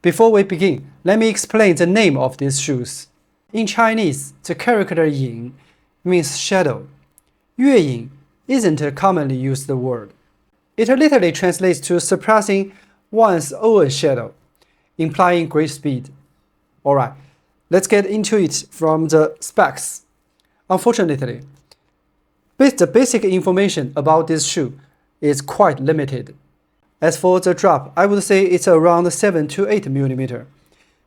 Before we begin, let me explain the name of these shoes. In Chinese, the character Ying means shadow. Yue Ying isn't a commonly used word. It literally translates to surpassing one's own shadow, implying great speed. Alright, let's get into it from the specs. Unfortunately, the basic information about this shoe is quite limited. As for the drop, I would say it's around 7 to 8 mm.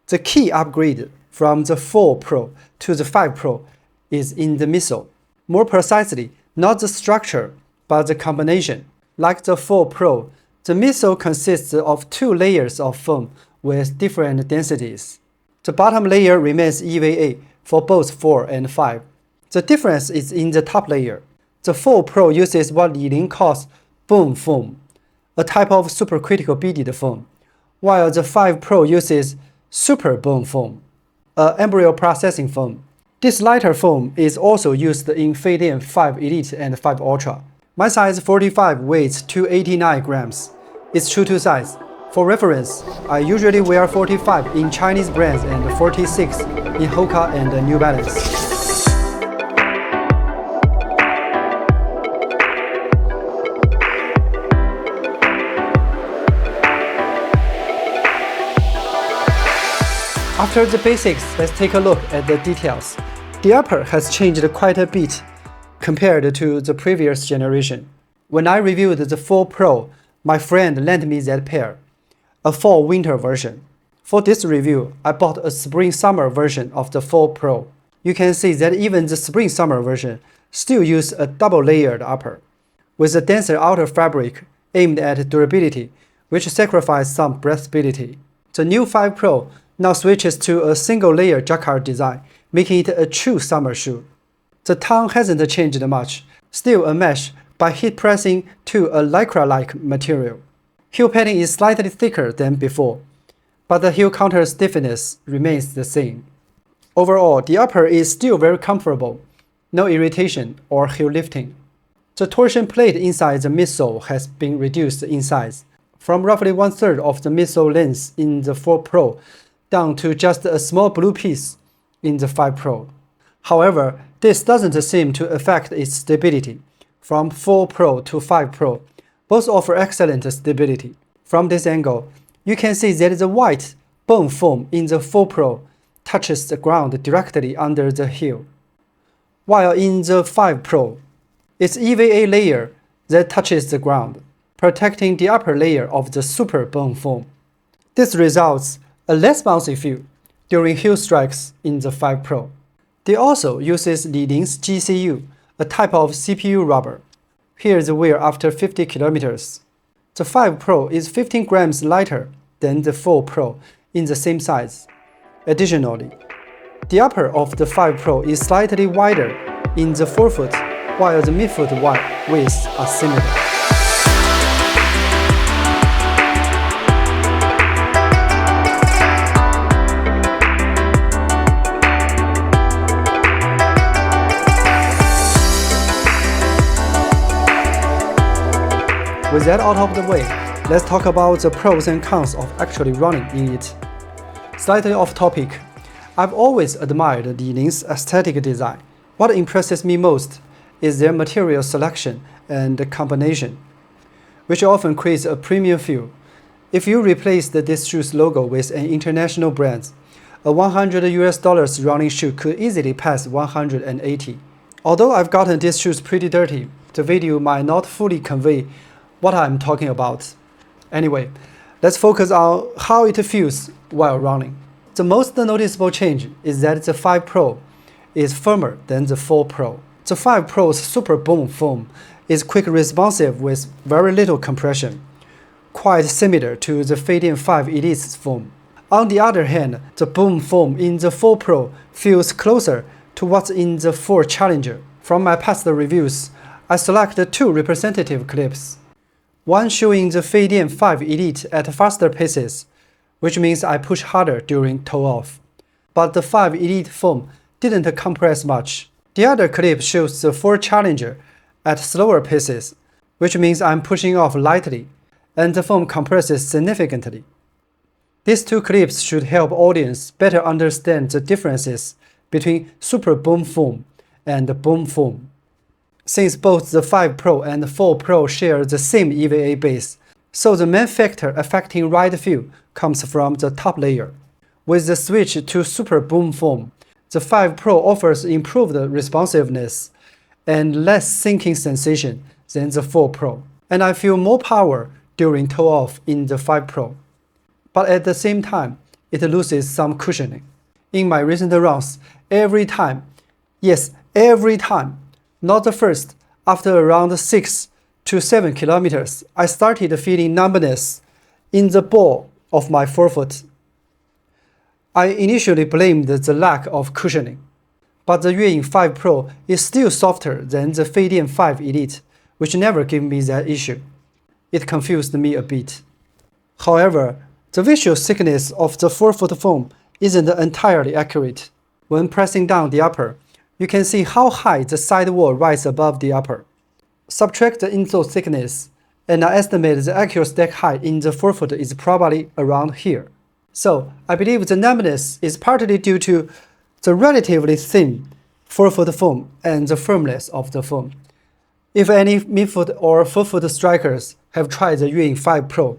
The key upgrade from the 4 Pro to the 5 Pro is in the midsole. More precisely, not the structure, but the combination. Like the 4 Pro, the midsole consists of 2 layers of foam with different densities. The bottom layer remains EVA for both 4 and 5. The difference is in the top layer. The 4 Pro uses what Li-Ning calls boom foam, a type of supercritical beaded foam, while the 5 Pro uses super boom foam, an embryo processing foam. This lighter foam is also used in fade-in 5 Elite and 5 Ultra. My size 45 weighs 289 grams. It's true to size. For reference, I usually wear 45 in Chinese brands and 46 in Hoka and New Balance. After the basics, let's take a look at the details. The upper has changed quite a bit compared to the previous generation. When I reviewed the 4 Pro, my friend lent me that pair, a fall-winter version. For this review, I bought a spring-summer version of the 4 Pro. You can see that even the spring-summer version still uses a double-layered upper, with a denser outer fabric aimed at durability, which sacrifices some breathability. The new 5 Pro now switches to a single-layer jacquard design, making it a true summer shoe. The tongue hasn't changed much, still a mesh by heat pressing to a lycra-like material. Heel padding is slightly thicker than before, but the heel counter stiffness remains the same. Overall, the upper is still very comfortable, no irritation or heel lifting. The torsion plate inside the midsole has been reduced in size, from roughly 1/3 of the midsole length in the 4 Pro down to just a small blue piece in the 5 Pro. However, this doesn't seem to affect its stability. From 4 Pro to 5 Pro, both offer excellent stability. From this angle, you can see that the white bone foam in the 4 Pro touches the ground directly under the heel, while in the 5 Pro, it's EVA layer that touches the ground, protecting the upper layer of the super bone foam. This results a less bouncy feel during heel strikes in the 5 Pro. They also uses Li-Ning's GCU, a type of CPU rubber. Here's the wear after 50 kilometers. The 5 Pro is 15 grams lighter than the 4 Pro in the same size. Additionally, the upper of the 5 Pro is slightly wider in the forefoot, while the midfoot widths are similar. With that out of the way, let's talk about the pros and cons of actually running in it. Slightly off topic, I've always admired Li-Ning's aesthetic design. What impresses me most is their material selection and combination, which often creates a premium feel. If you replaced this shoe's logo with an international brand, a $100 running shoe could easily pass 180. Although I've gotten these shoes pretty dirty, the video might not fully convey what I'm talking about. Anyway, let's focus on how it feels while running. The most noticeable change is that the 5 Pro is firmer than the 4 Pro. The 5 Pro's super boom foam is quick responsive with very little compression, quite similar to the fade-in 5 Elite's foam. On the other hand, the boom foam in the 4 Pro feels closer to what's in the 4 Challenger. From my past reviews, I selected 2 representative clips. One showing the fade-in 5 Elite at faster paces, which means I push harder during toe-off. But the 5 Elite foam didn't compress much. The other clip shows the 4 Challenger at slower paces, which means I'm pushing off lightly, and the foam compresses significantly. These two clips should help audience better understand the differences between Super Boom Foam and Boom Foam. Since both the 5 Pro and 4 Pro share the same EVA base, so the main factor affecting ride feel comes from the top layer. With the switch to Super Boom Foam, the 5 Pro offers improved responsiveness and less sinking sensation than the 4 Pro, and I feel more power during toe-off in the 5 Pro. But at the same time, it loses some cushioning. In my recent runs, every time, not the first, after around 6 to 7 kilometers, I started feeling numbness in the ball of my forefoot. I initially blamed the lack of cushioning, but the Yue Ying 5 Pro is still softer than the Feidian 5 Elite, which never gave me that issue. It confused me a bit. However, the visual thickness of the forefoot foam isn't entirely accurate. When pressing down the upper, you can see how high the sidewall rises above the upper. Subtract the insole thickness, and I estimate the actual stack height in the forefoot is probably around here. So, I believe the numbness is partly due to the relatively thin forefoot foam and the firmness of the foam. If any midfoot or forefoot strikers have tried the Yue Ying 5 Pro,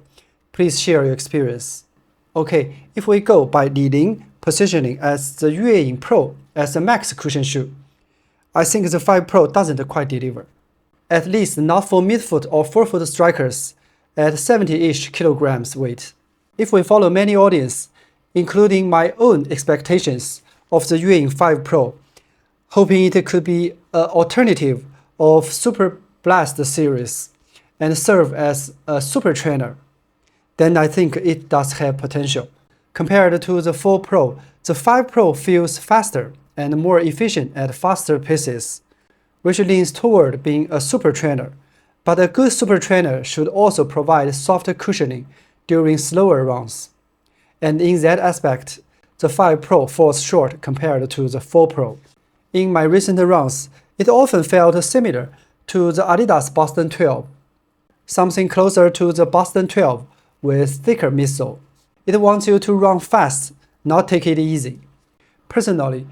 please share your experience. Okay, if we go by Li-Ning positioning as the Yue Ying Pro as a max cushion shoe, I think the 5 Pro doesn't quite deliver. At least not for midfoot or forefoot strikers at 70-ish kilograms weight. If we follow many audience, including my own expectations of the Yue Ying 5 Pro, hoping it could be an alternative of Super Blast series and serve as a super trainer, then I think it does have potential. Compared to the 4 Pro, the 5 Pro feels faster and more efficient at faster paces, which leans toward being a super trainer. But a good super trainer should also provide softer cushioning during slower runs. And in that aspect, the 5 Pro falls short compared to the 4 Pro. In my recent runs, it often felt similar to the Adidas Boston 12, something closer to the Boston 12 with thicker midsole. It wants you to run fast, not take it easy. Personally,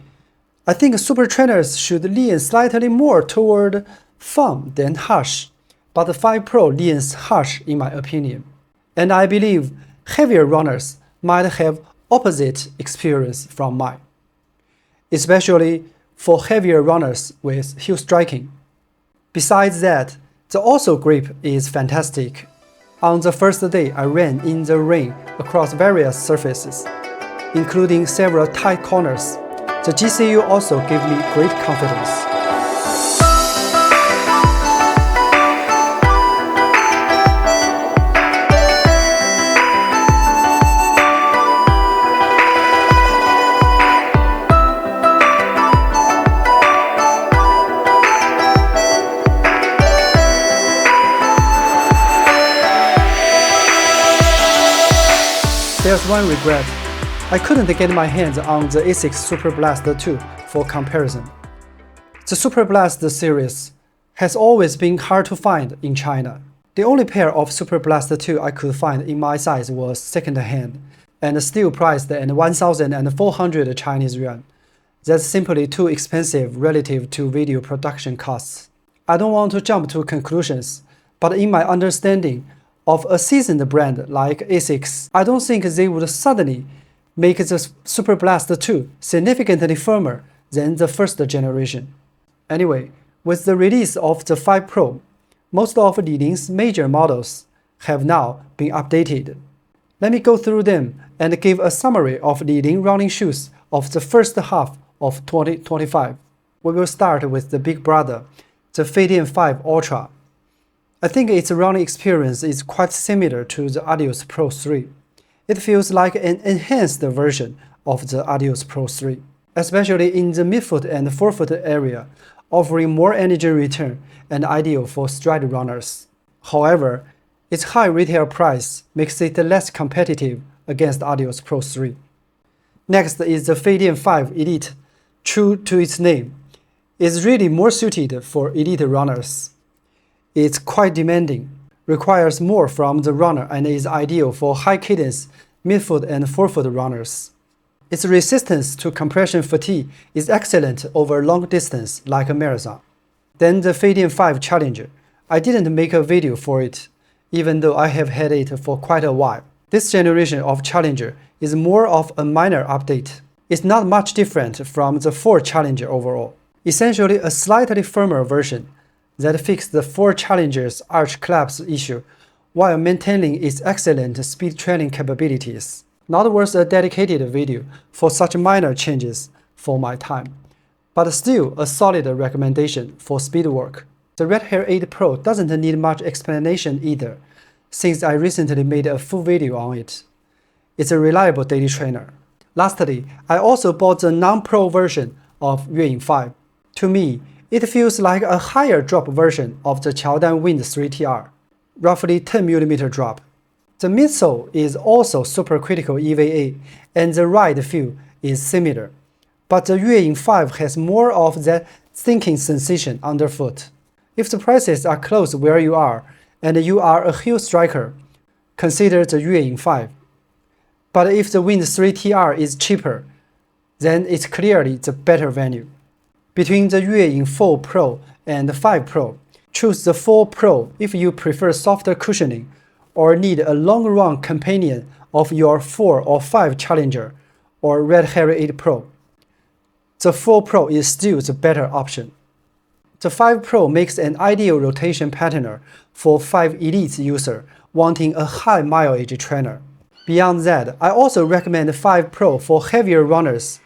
I think super trainers should lean slightly more toward fun than harsh, but the 5 Pro leans harsh in my opinion. And I believe heavier runners might have opposite experience from mine, especially for heavier runners with heel striking. Besides that, the also grip is fantastic. On the first day, I ran in the rain across various surfaces, including several tight corners. The GCU also gave me great confidence. There's one regret. I couldn't get my hands on the ASICS Super Blast 2 for comparison. The Super Blast series has always been hard to find in China. The only pair of Super Blast 2 I could find in my size was second-hand, and still priced at 1,400 Chinese yuan. That's simply too expensive relative to video production costs. I don't want to jump to conclusions, but in my understanding of a seasoned brand like ASICS, I don't think they would suddenly make the Super Blast 2 significantly firmer than the first generation. Anyway, with the release of the 5 Pro, most of Li-Ning's major models have now been updated. Let me go through them and give a summary of Li-Ning running shoes of the first half of 2025. We will start with the big brother, the Feidian 5 Ultra. I think its running experience is quite similar to the Adios Pro 3. It feels like an enhanced version of the Adios Pro 3, especially in the midfoot and forefoot area, offering more energy return and ideal for stride runners. However, its high retail price makes it less competitive against Adios Pro 3. Next is the Feidian 5 Elite. True to its name, it's really more suited for elite runners. It's quite demanding, requires more from the runner, and is ideal for high cadence midfoot and forefoot runners. Its resistance to compression fatigue is excellent over long distance like a marathon. Then the Fading 5 Challenger. I didn't make a video for it, even though I have had it for quite a while. This generation of Challenger is more of a minor update. It's not much different from the 4 Challenger overall. Essentially a slightly firmer version that fixed the 4 Challenger's arch collapse issue while maintaining its excellent speed training capabilities. Not worth a dedicated video for such minor changes for my time, but still a solid recommendation for speed work. The Red Hair 8 Pro doesn't need much explanation either, since I recently made a full video on it. It's a reliable daily trainer. Lastly, I also bought the non-pro version of Yue Ying 5. To me, it feels like a higher drop version of the Qiaodan Wind 3TR, roughly 10mm drop. The midsole is also supercritical EVA, and the ride feel is similar, but the Yue Ying 5 has more of that sinking sensation underfoot. If the prices are close where you are, and you are a hill striker, consider the Yue Ying 5. But if the Wind 3TR is cheaper, then it's clearly the better value. Between the Yue Ying 4 Pro and 5 Pro, choose the 4 Pro if you prefer softer cushioning or need a long-run companion of your 4 or 5 Challenger or Red Hair 8 Pro. The 4 Pro is still the better option. The 5 Pro makes an ideal rotation patterner for 5 elite user wanting a high mileage trainer. Beyond that, I also recommend 5 Pro for heavier runners,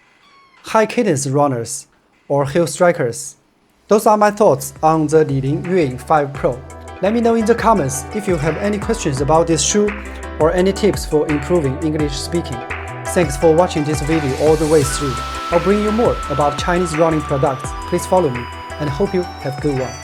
high cadence runners, or hill strikers. Those are my thoughts on the Li-Ning Yueying 5 Pro. Let me know in the comments if you have any questions about this shoe or any tips for improving English speaking. Thanks for watching this video all the way through. I'll bring you more about Chinese running products. Please follow me and hope you have a good one.